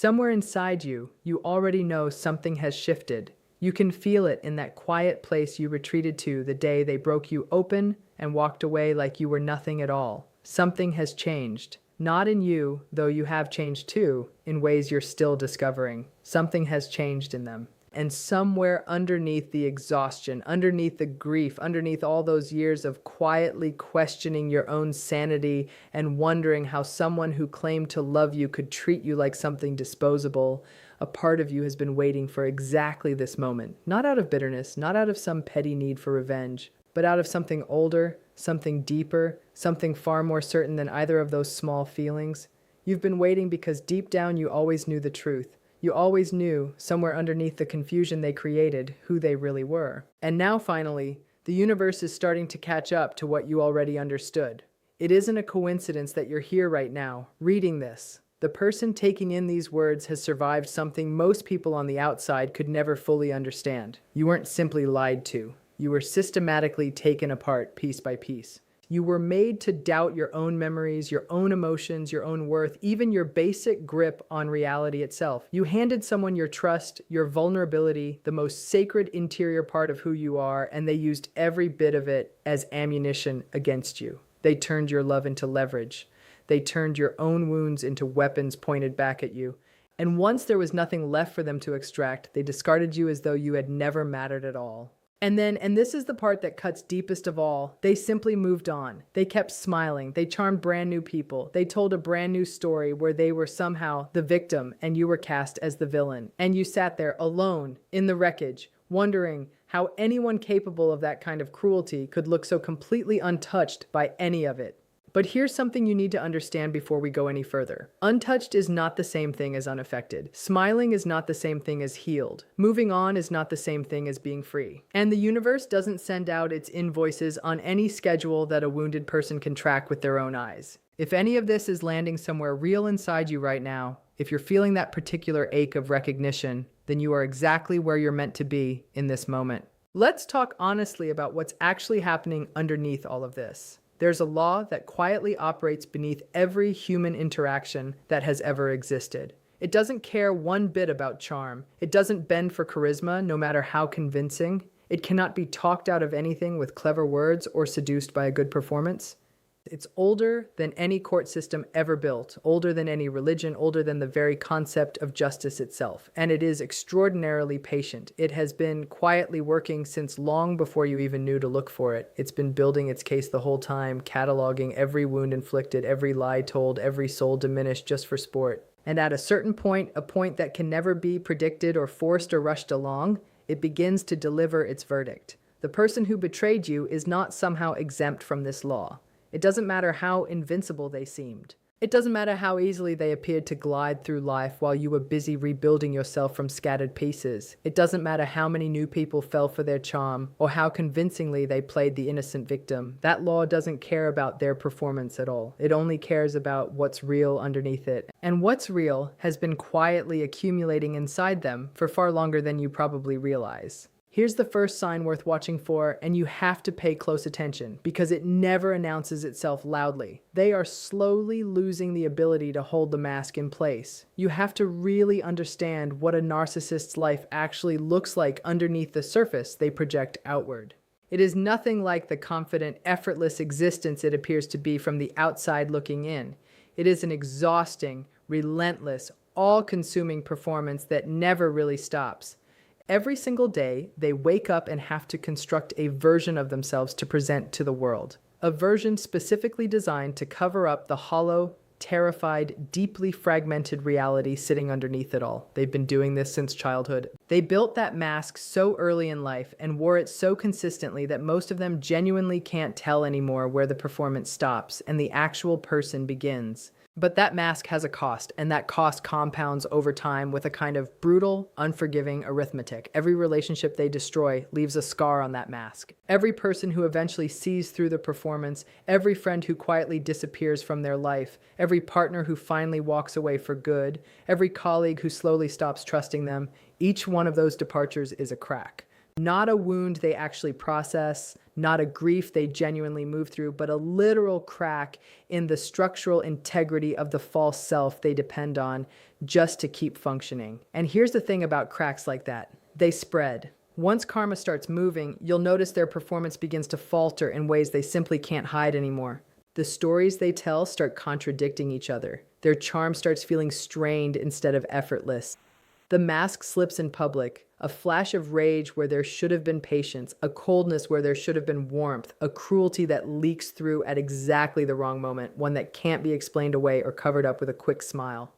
Somewhere inside you, you already know something has shifted. You can feel it in that quiet place you retreated to the day they broke you open and walked away like you were nothing at all. Something has changed. Not in you, though you have changed too, in ways you're still discovering. Something has changed in them. And somewhere underneath the exhaustion, underneath the grief, underneath all those years of quietly questioning your own sanity and wondering how someone who claimed to love you could treat you like something disposable, a part of you has been waiting for exactly this moment. Not out of bitterness, not out of some petty need for revenge, but out of something older, something deeper, something far more certain than either of those small feelings. You've been waiting because deep down you always knew the truth. You always knew, somewhere underneath the confusion they created, who they really were. And now, finally, the universe is starting to catch up to what you already understood. It isn't a coincidence that you're here right now, reading this. The person taking in these words has survived something most people on the outside could never fully understand. You weren't simply lied to. You were systematically taken apart piece by piece. You were made to doubt your own memories, your own emotions, your own worth, even your basic grip on reality itself. You handed someone your trust, your vulnerability, the most sacred interior part of who you are, and they used every bit of it as ammunition against you. They turned your love into leverage. They turned your own wounds into weapons pointed back at you. And once there was nothing left for them to extract, they discarded you as though you had never mattered at all. And this is the part that cuts deepest of all, they simply moved on. They kept smiling. They charmed brand new people. They told a brand new story where they were somehow the victim and you were cast as the villain. And you sat there alone in the wreckage, wondering how anyone capable of that kind of cruelty could look so completely untouched by any of it. But here's something you need to understand before we go any further. Untouched is not the same thing as unaffected. Smiling is not the same thing as healed. Moving on is not the same thing as being free. And the universe doesn't send out its invoices on any schedule that a wounded person can track with their own eyes. If any of this is landing somewhere real inside you right now, if you're feeling that particular ache of recognition, then you are exactly where you're meant to be in this moment. Let's talk honestly about what's actually happening underneath all of this. There's a law that quietly operates beneath every human interaction that has ever existed. It doesn't care one bit about charm. It doesn't bend for charisma, no matter how convincing. It cannot be talked out of anything with clever words or seduced by a good performance. It's older than any court system ever built, older than any religion, older than the very concept of justice itself. And it is extraordinarily patient. It has been quietly working since long before you even knew to look for it. It's been building its case the whole time, cataloging every wound inflicted, every lie told, every soul diminished just for sport. And at a certain point, a point that can never be predicted or forced or rushed along, it begins to deliver its verdict. The person who betrayed you is not somehow exempt from this law. It doesn't matter how invincible they seemed. It doesn't matter how easily they appeared to glide through life while you were busy rebuilding yourself from scattered pieces. It doesn't matter how many new people fell for their charm or how convincingly they played the innocent victim. That law doesn't care about their performance at all. It only cares about what's real underneath it. And what's real has been quietly accumulating inside them for far longer than you probably realize. Here's the first sign worth watching for, and you have to pay close attention because it never announces itself loudly. They are slowly losing the ability to hold the mask in place. You have to really understand what a narcissist's life actually looks like underneath the surface they project outward. It is nothing like the confident, effortless existence it appears to be from the outside looking in. It is an exhausting, relentless, all-consuming performance that never really stops. Every single day, they wake up and have to construct a version of themselves to present to the world. A version specifically designed to cover up the hollow, terrified, deeply fragmented reality sitting underneath it all. They've been doing this since childhood. They built that mask so early in life and wore it so consistently that most of them genuinely can't tell anymore where the performance stops and the actual person begins. But that mask has a cost, and that cost compounds over time with a kind of brutal, unforgiving arithmetic. Every relationship they destroy leaves a scar on that mask. Every person who eventually sees through the performance, every friend who quietly disappears from their life, every partner who finally walks away for good, every colleague who slowly stops trusting them, each one of those departures is a crack. Not a wound they actually process, not a grief they genuinely move through, but a literal crack in the structural integrity of the false self they depend on just to keep functioning. And here's the thing about cracks like that: they spread. Once karma starts moving, you'll notice their performance begins to falter in ways they simply can't hide anymore. The stories they tell start contradicting each other. Their charm starts feeling strained instead of effortless. The mask slips in public, a flash of rage where there should have been patience, a coldness where there should have been warmth, a cruelty that leaks through at exactly the wrong moment, one that can't be explained away or covered up with a quick smile.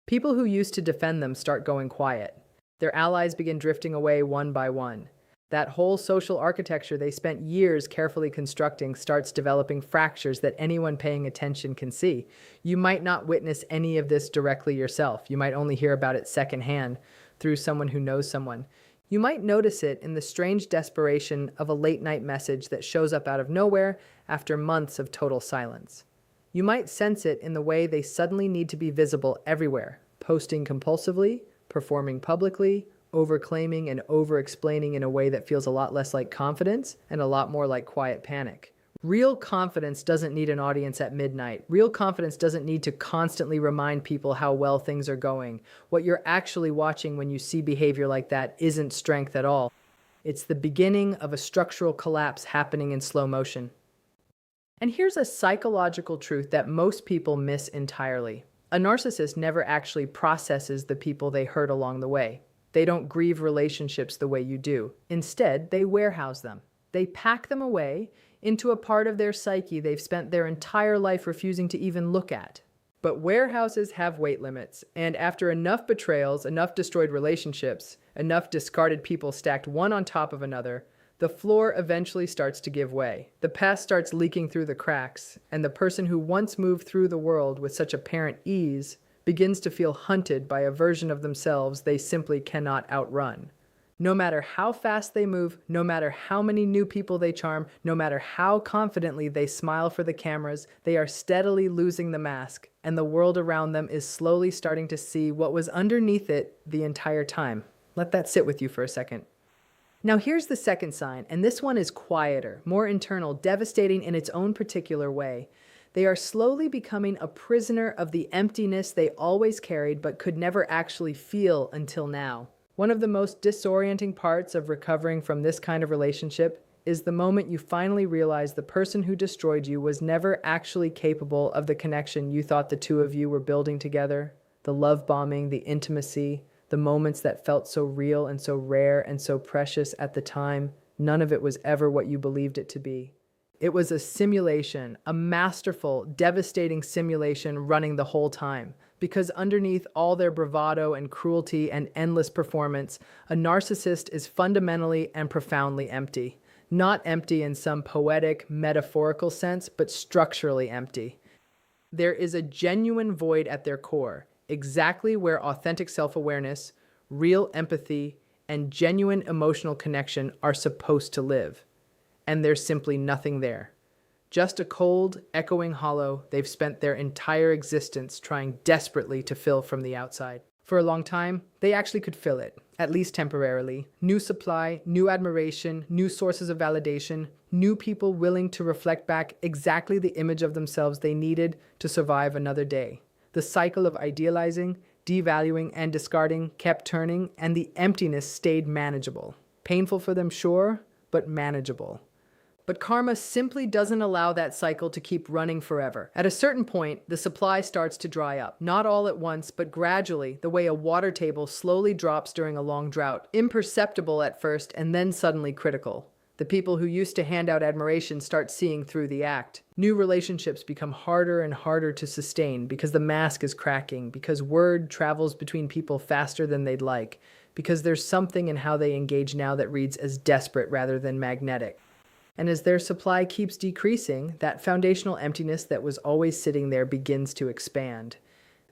People who used to defend them start going quiet. Their allies begin drifting away one by one. That whole social architecture they spent years carefully constructing starts developing fractures that anyone paying attention can see. You might not witness any of this directly yourself. You might only hear about it secondhand through someone who knows someone. You might notice it in the strange desperation of a late-night message that shows up out of nowhere after months of total silence. You might sense it in the way they suddenly need to be visible everywhere, posting compulsively, performing publicly, overclaiming and over-explaining in a way that feels a lot less like confidence and a lot more like quiet panic. Real confidence doesn't need an audience at midnight. Real confidence doesn't need to constantly remind people how well things are going. What you're actually watching when you see behavior like that isn't strength at all. It's the beginning of a structural collapse happening in slow motion. And here's a psychological truth that most people miss entirely. A narcissist never actually processes the people they hurt along the way. They don't grieve relationships the way you do. Instead, they warehouse them. They pack them away into a part of their psyche they've spent their entire life refusing to even look at. But warehouses have weight limits, and after enough betrayals, enough destroyed relationships, enough discarded people stacked one on top of another, the floor eventually starts to give way. The past starts leaking through the cracks, and the person who once moved through the world with such apparent ease begins to feel hunted by a version of themselves they simply cannot outrun. No matter how fast they move, no matter how many new people they charm, no matter how confidently they smile for the cameras, they are steadily losing the mask, and the world around them is slowly starting to see what was underneath it the entire time. Let that sit with you for a second. Now here's the second sign, and this one is quieter, more internal, devastating in its own particular way. They are slowly becoming a prisoner of the emptiness they always carried but could never actually feel until now. One of the most disorienting parts of recovering from this kind of relationship is the moment you finally realize the person who destroyed you was never actually capable of the connection you thought the two of you were building together. The love bombing, the intimacy, the moments that felt so real and so rare and so precious at the time, none of it was ever what you believed it to be. It was a simulation, a masterful, devastating simulation running the whole time. Because underneath all their bravado and cruelty and endless performance, a narcissist is fundamentally and profoundly empty. Not empty in some poetic, metaphorical sense, but structurally empty. There is a genuine void at their core, exactly where authentic self-awareness, real empathy, and genuine emotional connection are supposed to live. And there's simply nothing there. Just a cold, echoing hollow they've spent their entire existence trying desperately to fill from the outside. For a long time, they actually could fill it, at least temporarily. New supply, new admiration, new sources of validation, new people willing to reflect back exactly the image of themselves they needed to survive another day. The cycle of idealizing, devaluing, and discarding kept turning, and the emptiness stayed manageable. Painful for them, sure, but manageable. But karma simply doesn't allow that cycle to keep running forever. At a certain point, the supply starts to dry up. Not all at once, but gradually, the way a water table slowly drops during a long drought. Imperceptible at first, and then suddenly critical. The people who used to hand out admiration start seeing through the act. New relationships become harder and harder to sustain because the mask is cracking, because word travels between people faster than they'd like, because there's something in how they engage now that reads as desperate rather than magnetic. And as their supply keeps decreasing, that foundational emptiness that was always sitting there begins to expand.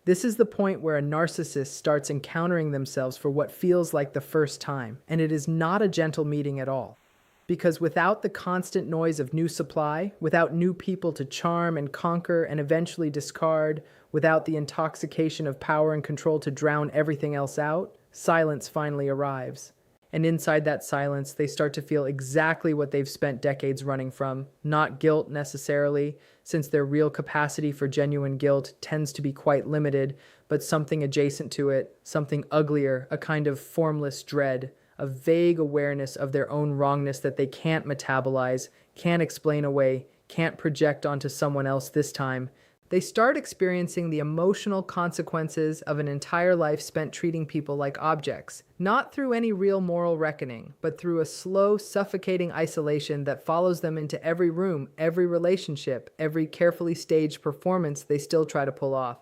This is the point where a narcissist starts encountering themselves for what feels like the first time, and it is not a gentle meeting at all. Because without the constant noise of new supply, without new people to charm and conquer and eventually discard, without the intoxication of power and control to drown everything else out, silence finally arrives. And inside that silence, they start to feel exactly what they've spent decades running from. Not guilt necessarily, since their real capacity for genuine guilt tends to be quite limited, but something adjacent to it, something uglier, a kind of formless dread, a vague awareness of their own wrongness that they can't metabolize, can't explain away, can't project onto someone else this time. They start experiencing the emotional consequences of an entire life spent treating people like objects, not through any real moral reckoning, but through a slow, suffocating isolation that follows them into every room, every relationship, every carefully staged performance they still try to pull off.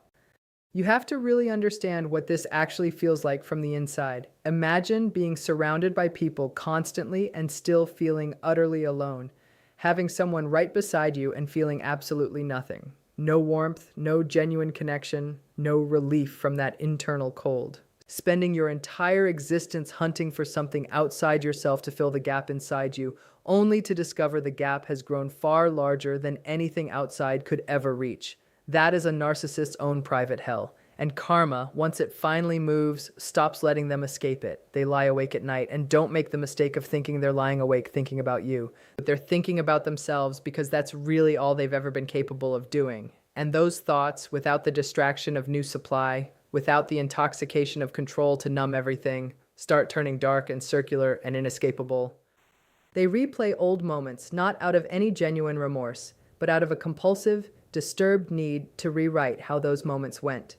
You have to really understand what this actually feels like from the inside. Imagine being surrounded by people constantly and still feeling utterly alone, having someone right beside you and feeling absolutely nothing. No warmth, no genuine connection, no relief from that internal cold. Spending your entire existence hunting for something outside yourself to fill the gap inside you, only to discover the gap has grown far larger than anything outside could ever reach. That is a narcissist's own private hell. And karma, once it finally moves, stops letting them escape it. They lie awake at night and don't make the mistake of thinking they're lying awake thinking about you. But they're thinking about themselves because that's really all they've ever been capable of doing. And those thoughts, without the distraction of new supply, without the intoxication of control to numb everything, start turning dark and circular and inescapable. They replay old moments, not out of any genuine remorse, but out of a compulsive, disturbed need to rewrite how those moments went.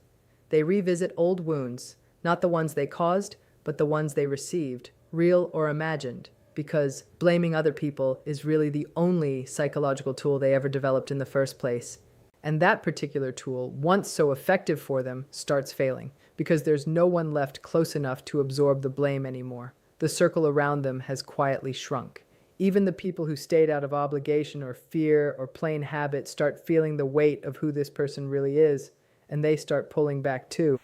They revisit old wounds, not the ones they caused, but the ones they received, real or imagined, because blaming other people is really the only psychological tool they ever developed in the first place. And that particular tool, once so effective for them, starts failing, because there's no one left close enough to absorb the blame anymore. The circle around them has quietly shrunk. Even the people who stayed out of obligation or fear or plain habit start feeling the weight of who this person really is, and they start pulling back too.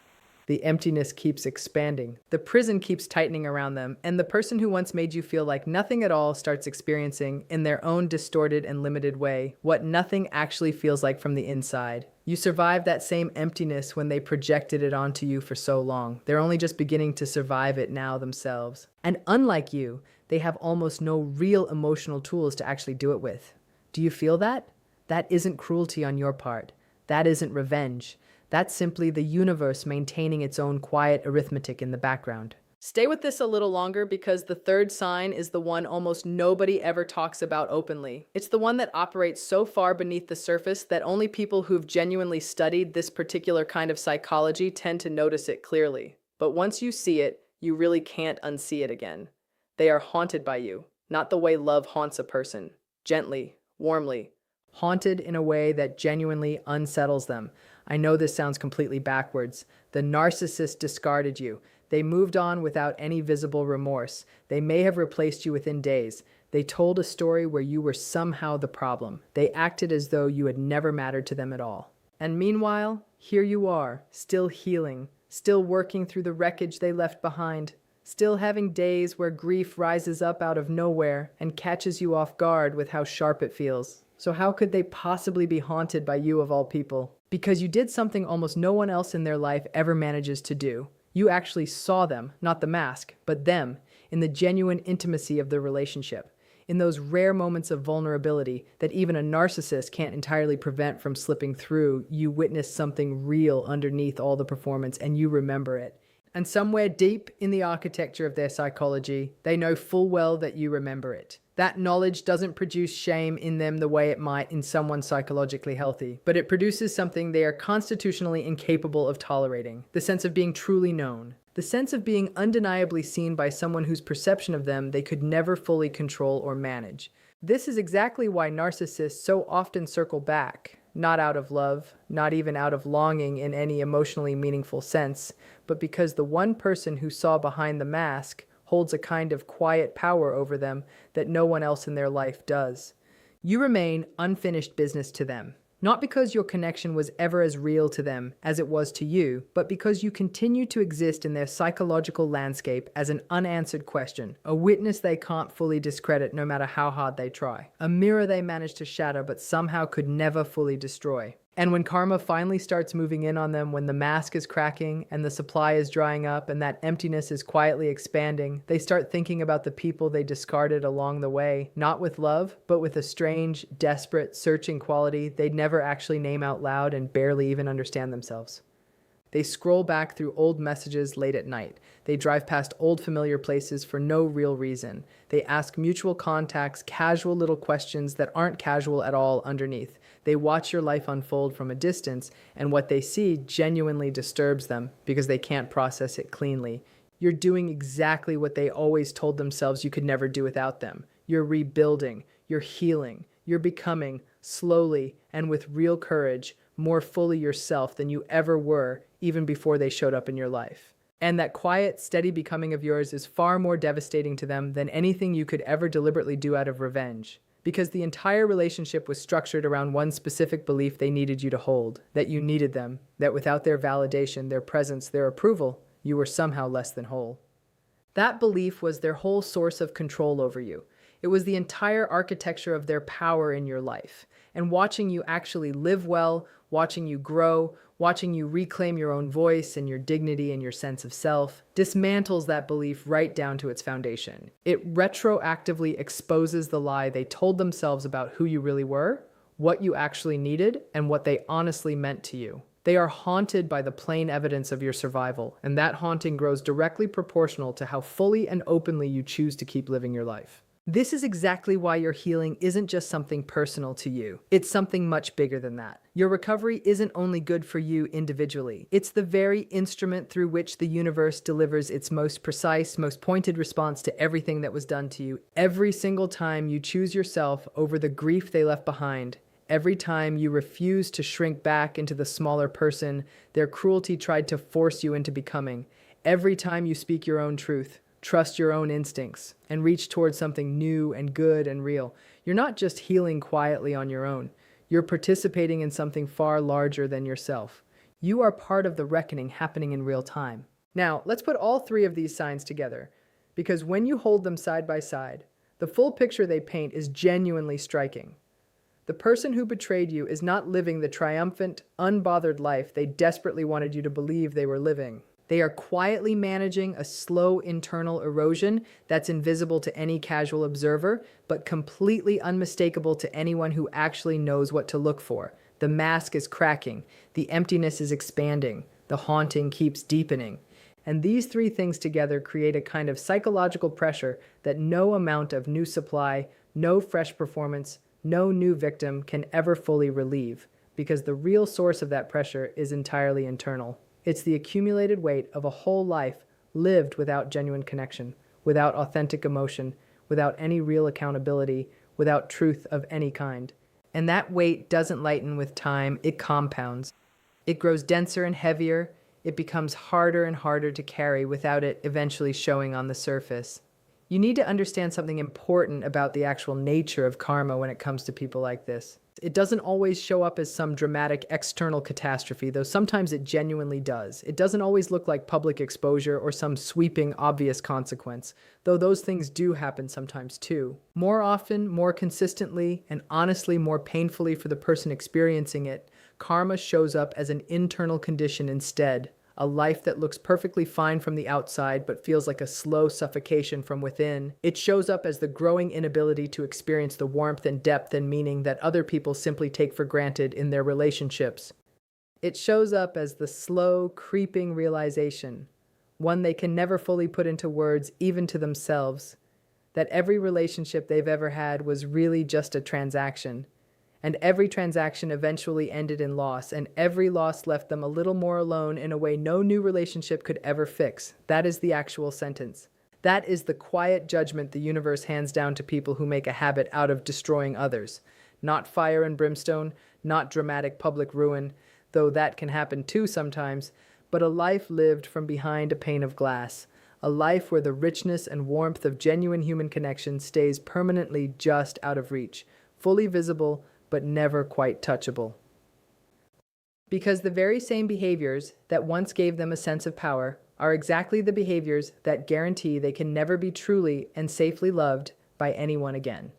The emptiness keeps expanding. The prison keeps tightening around them, and the person who once made you feel like nothing at all starts experiencing, in their own distorted and limited way, what nothing actually feels like from the inside. You survive that same emptiness when they projected it onto you for so long. They're only just beginning to survive it now themselves. And unlike you, they have almost no real emotional tools to actually do it with. Do you feel that? That isn't cruelty on your part. That isn't revenge. That's simply the universe maintaining its own quiet arithmetic in the background. Stay with this a little longer because the third sign is the one almost nobody ever talks about openly. It's the one that operates so far beneath the surface that only people who've genuinely studied this particular kind of psychology tend to notice it clearly. But once you see it, you really can't unsee it again. They are haunted by you, not the way love haunts a person. Gently, warmly. Haunted in a way that genuinely unsettles them. I know this sounds completely backwards. The narcissist discarded you. They moved on without any visible remorse. They may have replaced you within days. They told a story where you were somehow the problem. They acted as though you had never mattered to them at all. And meanwhile, here you are, still healing, still working through the wreckage they left behind, still having days where grief rises up out of nowhere and catches you off guard with how sharp it feels. So how could they possibly be haunted by you of all people? Because you did something almost no one else in their life ever manages to do. You actually saw them, not the mask, but them, in the genuine intimacy of the relationship, in those rare moments of vulnerability that even a narcissist can't entirely prevent from slipping through. You witnessed something real underneath all the performance, and you remember it. And somewhere deep in the architecture of their psychology, they know full well that you remember it. That knowledge doesn't produce shame in them the way it might in someone psychologically healthy, but it produces something they are constitutionally incapable of tolerating: the sense of being truly known, the sense of being undeniably seen by someone whose perception of them they could never fully control or manage. This is exactly why narcissists so often circle back, not out of love, not even out of longing in any emotionally meaningful sense, but because the one person who saw behind the mask holds a kind of quiet power over them that no one else in their life does. You remain unfinished business to them, not because your connection was ever as real to them as it was to you, but because you continue to exist in their psychological landscape as an unanswered question, a witness they can't fully discredit no matter how hard they try, a mirror they manage to shatter but somehow could never fully destroy. And when karma finally starts moving in on them, when the mask is cracking and the supply is drying up and that emptiness is quietly expanding, they start thinking about the people they discarded along the way, not with love, but with a strange, desperate, searching quality they'd never actually name out loud and barely even understand themselves. They scroll back through old messages late at night. They drive past old familiar places for no real reason. They ask mutual contacts casual little questions that aren't casual at all underneath. They watch your life unfold from a distance, and what they see genuinely disturbs them because they can't process it cleanly. You're doing exactly what they always told themselves you could never do without them. You're rebuilding, you're healing, you're becoming, slowly and with real courage, more fully yourself than you ever were, even before they showed up in your life. And that quiet, steady becoming of yours is far more devastating to them than anything you could ever deliberately do out of revenge. Because the entire relationship was structured around one specific belief they needed you to hold, that you needed them, that without their validation, their presence, their approval, you were somehow less than whole. That belief was their whole source of control over you. It was the entire architecture of their power in your life. And watching you actually live well, watching you grow, watching you reclaim your own voice and your dignity and your sense of self, dismantles that belief right down to its foundation. It retroactively exposes the lie they told themselves about who you really were, what you actually needed, and what they honestly meant to you. They are haunted by the plain evidence of your survival, and that haunting grows directly proportional to how fully and openly you choose to keep living your life. This is exactly why your healing isn't just something personal to you. It's something much bigger than that. Your recovery isn't only good for you individually. It's the very instrument through which the universe delivers its most precise, most pointed response to everything that was done to you. Every single time you choose yourself over the grief they left behind, every time you refuse to shrink back into the smaller person their cruelty tried to force you into becoming, every time you speak your own truth, trust your own instincts, and reach towards something new and good and real, you're not just healing quietly on your own. You're participating in something far larger than yourself. You are part of the reckoning happening in real time. Now, let's put all three of these signs together, because when you hold them side by side, the full picture they paint is genuinely striking. The person who betrayed you is not living the triumphant, unbothered life they desperately wanted you to believe they were living. They are quietly managing a slow internal erosion that's invisible to any casual observer, but completely unmistakable to anyone who actually knows what to look for. The mask is cracking, the emptiness is expanding, the haunting keeps deepening. And these three things together create a kind of psychological pressure that no amount of new supply, no fresh performance, no new victim can ever fully relieve, because the real source of that pressure is entirely internal. It's the accumulated weight of a whole life lived without genuine connection, without authentic emotion, without any real accountability, without truth of any kind. And that weight doesn't lighten with time, it compounds. It grows denser and heavier, it becomes harder and harder to carry without it eventually showing on the surface. You need to understand something important about the actual nature of karma when it comes to people like this. It doesn't always show up as some dramatic external catastrophe, though sometimes it genuinely does. It doesn't always look like public exposure or some sweeping, obvious consequence, though those things do happen sometimes too. More often, more consistently, and honestly more painfully for the person experiencing it, karma shows up as an internal condition instead. A life that looks perfectly fine from the outside but feels like a slow suffocation from within. It shows up as the growing inability to experience the warmth and depth and meaning that other people simply take for granted in their relationships. It shows up as the slow, creeping realization, one they can never fully put into words even to themselves, that every relationship they've ever had was really just a transaction. And every transaction eventually ended in loss, and every loss left them a little more alone in a way no new relationship could ever fix. That is the actual sentence. That is the quiet judgment the universe hands down to people who make a habit out of destroying others. Not fire and brimstone, not dramatic public ruin, though that can happen too sometimes, but a life lived from behind a pane of glass. A life where the richness and warmth of genuine human connection stays permanently just out of reach, fully visible, but never quite touchable. Because the very same behaviors that once gave them a sense of power are exactly the behaviors that guarantee they can never be truly and safely loved by anyone again.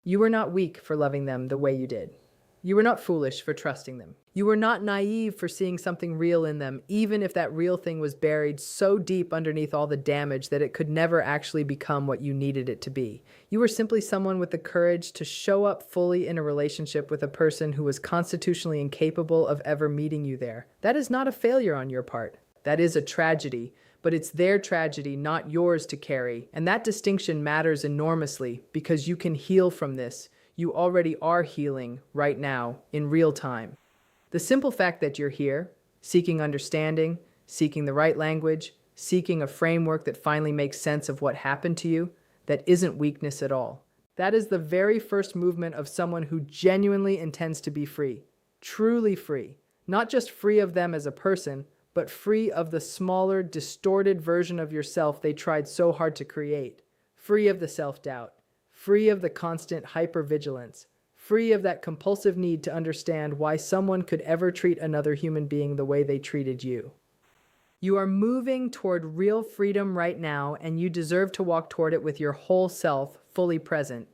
You were not weak for loving them the way you did. You were not foolish for trusting them. You were not naive for seeing something real in them, even if that real thing was buried so deep underneath all the damage that it could never actually become what you needed it to be. You were simply someone with the courage to show up fully in a relationship with a person who was constitutionally incapable of ever meeting you there. That is not a failure on your part. That is a tragedy, but it's their tragedy, not yours to carry. And that distinction matters enormously because you can heal from this. You already are healing right now, in real time. The simple fact that you're here, seeking understanding, seeking the right language, seeking a framework that finally makes sense of what happened to you, that isn't weakness at all. That is the very first movement of someone who genuinely intends to be free, truly free, not just free of them as a person, but free of the smaller, distorted version of yourself they tried so hard to create, free of the self-doubt, free of the constant hypervigilance, free of that compulsive need to understand why someone could ever treat another human being the way they treated you. You are moving toward real freedom right now, and you deserve to walk toward it with your whole self fully present.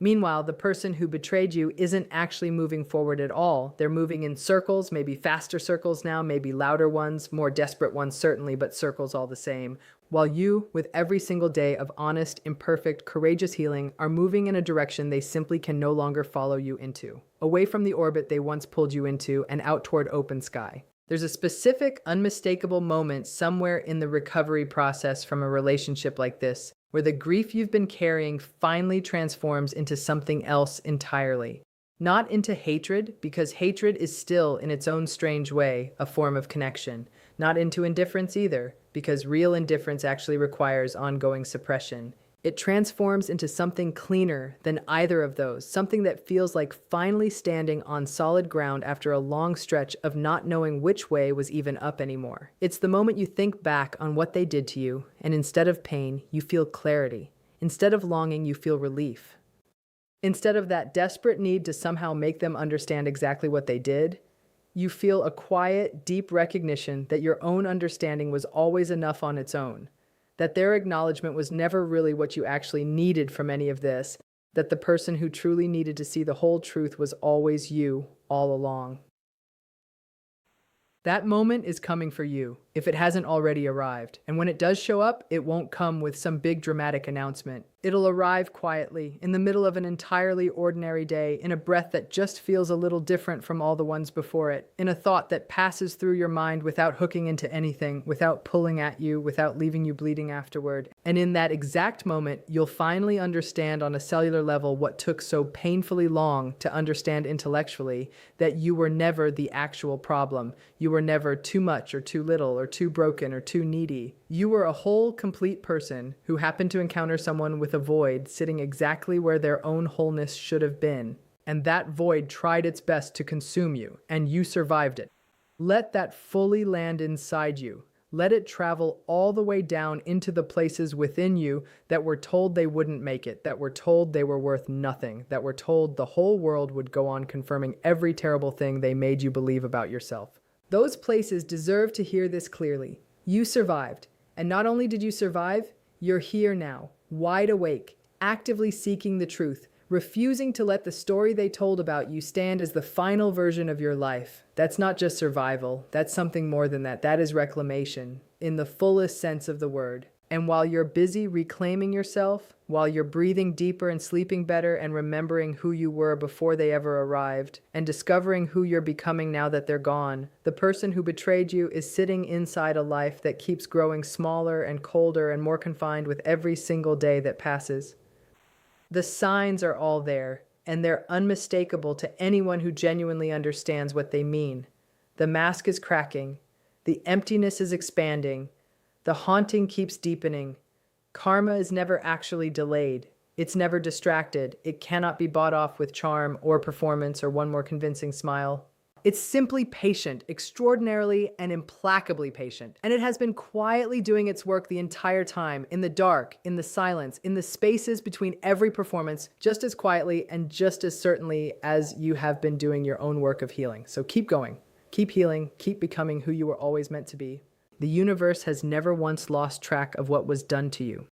Meanwhile, the person who betrayed you isn't actually moving forward at all. They're moving in circles, maybe faster circles now, maybe louder ones, more desperate ones certainly, but circles all the same. While you, with every single day of honest, imperfect, courageous healing, are moving in a direction they simply can no longer follow you into. Away from the orbit they once pulled you into and out toward open sky. There's a specific, unmistakable moment somewhere in the recovery process from a relationship like this, where the grief you've been carrying finally transforms into something else entirely. Not into hatred, because hatred is still, in its own strange way, a form of connection. Not into indifference either, because real indifference actually requires ongoing suppression. It transforms into something cleaner than either of those, something that feels like finally standing on solid ground after a long stretch of not knowing which way was even up anymore. It's the moment you think back on what they did to you, and instead of pain, you feel clarity. Instead of longing, you feel relief. Instead of that desperate need to somehow make them understand exactly what they did, you feel a quiet, deep recognition that your own understanding was always enough on its own. That their acknowledgement was never really what you actually needed from any of this, that the person who truly needed to see the whole truth was always you, all along. That moment is coming for you, if it hasn't already arrived. And when it does show up, it won't come with some big dramatic announcement. It'll arrive quietly, in the middle of an entirely ordinary day, in a breath that just feels a little different from all the ones before it, in a thought that passes through your mind without hooking into anything, without pulling at you, without leaving you bleeding afterward. And in that exact moment, you'll finally understand on a cellular level what took so painfully long to understand intellectually, that you were never the actual problem. You were never too much or too little or too broken or too needy. You were a whole, complete person who happened to encounter someone with a void sitting exactly where their own wholeness should have been. And that void tried its best to consume you, and you survived it. Let that fully land inside you. Let it travel all the way down into the places within you that were told they wouldn't make it, that were told they were worth nothing, that were told the whole world would go on confirming every terrible thing they made you believe about yourself. Those places deserve to hear this clearly. You survived. And not only did you survive, you're here now, wide awake, actively seeking the truth, refusing to let the story they told about you stand as the final version of your life. That's not just survival. That's something more than that. That is reclamation, in the fullest sense of the word. And while you're busy reclaiming yourself, while you're breathing deeper and sleeping better and remembering who you were before they ever arrived, and discovering who you're becoming now that they're gone, the person who betrayed you is sitting inside a life that keeps growing smaller and colder and more confined with every single day that passes. The signs are all there, and they're unmistakable to anyone who genuinely understands what they mean. The mask is cracking. The emptiness is expanding. The haunting keeps deepening. Karma is never actually delayed. It's never distracted. It cannot be bought off with charm or performance or one more convincing smile. It's simply patient, extraordinarily and implacably patient. And it has been quietly doing its work the entire time, in the dark, in the silence, in the spaces between every performance, just as quietly and just as certainly as you have been doing your own work of healing. So keep going, keep healing, keep becoming who you were always meant to be. The universe has never once lost track of what was done to you.